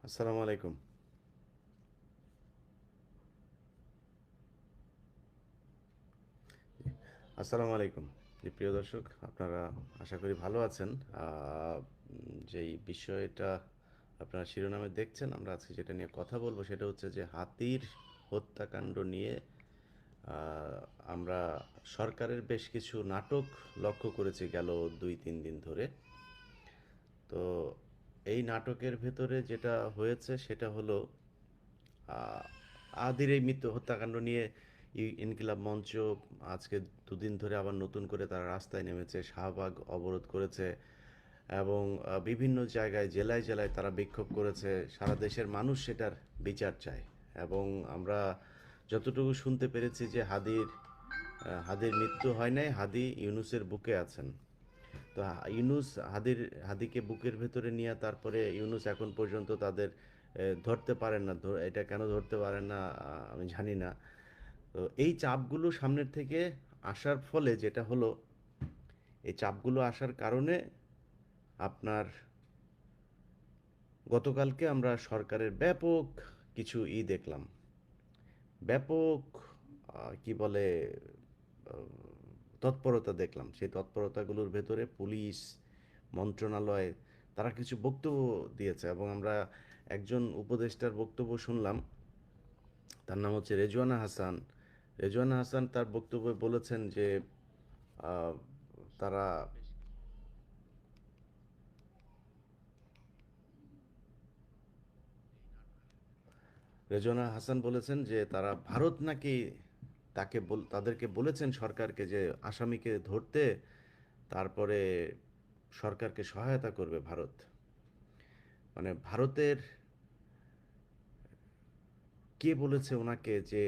আসসালামু আলাইকুম। আসসালামু আলাইকুম। জি, প্রিয় দর্শক, আপনারা আশা করি ভালো আছেন। যেই বিষয়টা আপনারা শিরোনামে দেখছেন, আমরা আজকে যেটা নিয়ে কথা বলবো সেটা হচ্ছে যে হাতির হত্যাকাণ্ড নিয়ে আ আমরা সরকারের বেশ কিছু নাটক লক্ষ্য করেছি গেল ২-৩ দিন ধরে। তো এই নাটকের ভেতরে যেটা হয়েছে সেটা হলো আ আদির এই মৃত্যু হত্যাকাণ্ড নিয়ে ইনকিলাব মঞ্চ আজকে দুদিন ধরে আবার নতুন করে তারা রাস্তায় নেমেছে, শাহবাগ অবরোধ করেছে এবং বিভিন্ন জায়গায় জেলায় জেলায় তারা বিক্ষোভ করেছে। সারা দেশের মানুষ সেটার বিচার চায় এবং আমরা যতটুকু শুনতে পেরেছি যে হাদির মৃত্যু হয় নাই, হাদি ইউনূসের বুকে আছেন। তো ইউনূস হাদিকে বুকের ভেতরে নিয়ে তারপরে ইউনূস এখন পর্যন্ত তাদের ধরতে পারেন না। এটা কেন ধরতে পারেন না আমি জানি না। তো এই চাপগুলো সামনের থেকে আসার ফলে যেটা হলো, এই চাপগুলো আসার কারণে আপনার গতকালকে আমরা সরকারের ব্যাপক কিছু দেখলাম। ব্যাপক কি বলে আ তৎপরতা দেখলাম। সেই তৎপরতাগুলোর ভেতরে পুলিশ, মন্ত্রণালয় তারা কিছু বক্তব্য দিয়েছে এবং আমরা একজন উপদেষ্টার বক্তব্য শুনলাম। তার নাম হচ্ছে রেজওয়ানা হাসান। রেজওয়ানা হাসান তার বক্তব্যে বলেছেন যে আ তারা রেজওয়ানা হাসান বলেছেন যে তারা ভারত নাকি তাদেরকে বলেছেন সরকারকে যে আসামিকে ধরতে, তারপরে সরকারকে সহায়তা করবে ভারত। মানে ভারতের কে বলেছে ওনাকে যে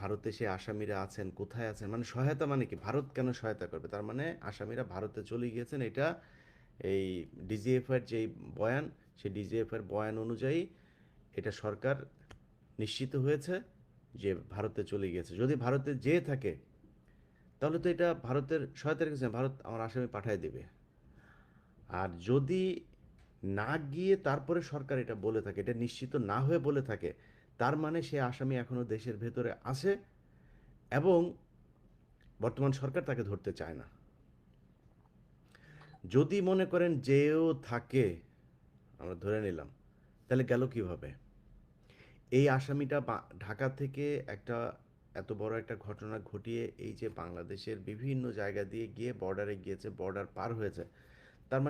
ভারতে সে আসামিরা আছেন, কোথায় আছেন? মানে সহায়তা মানে কি? ভারত কেন সহায়তা করবে? তার মানে আসামিরা ভারতে চলে গিয়েছেন, এটা এই ডিজিএফআইয়ের যেই বয়ান, সেই ডিজিএফআইয়ের বয়ান অনুযায়ী এটা সরকার নিশ্চিত হয়েছে যে ভারতে চলে গিয়েছে। যদি ভারতে যেয়ে থাকে তাহলে তো এটা ভারতের সহায়তার কিছু না, ভারত আমার আসামি পাঠায় দেবে। আর যদি না গিয়ে তারপরে সরকার এটা বলে থাকে, এটা নিশ্চিত না হয়ে বলে থাকে, তার মানে সে আসামি এখনো দেশের ভেতরে আছে এবং বর্তমান সরকার তাকে ধরতে চায় না। যদি মনে করেন যেও থাকে, আমরা ধরে নিলাম, তাহলে গেল কিভাবে? এই আসামিটা ঢাকা থেকে একটা এত বড় একটা ঘটনা ঘটিয়ে এই যে বাংলাদেশের বিভিন্ন জায়গা দিয়ে গিয়ে বর্ডারে গিয়েছে, বর্ডার পার হয়েছে,